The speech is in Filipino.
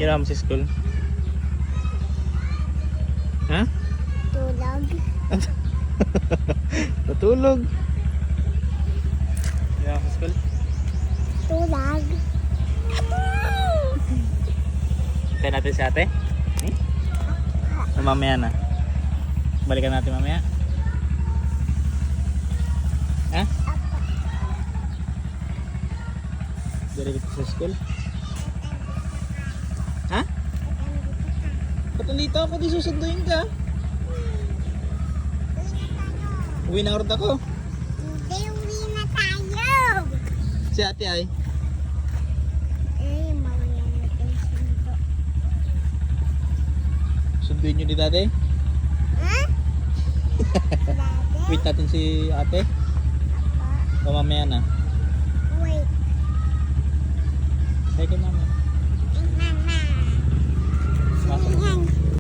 Ginawa mo sa school? Ha? Tulog. Natulog. Ginawa mo sa school? Tulog. Tayo natin si ate? Mamaya na. Balikan natin mamaya. Ha? Direct sa school? Ha? Ba't nandito ako? Di susunduin ka? Uwi na ulit ako. Hindi, uwi na tayo. Si ate ay. Mamaya natin sundo. Sunduin nyo ni dade. Ha? Dati? Wait natin si ate. O mamaya na. Wait. Say kay mama.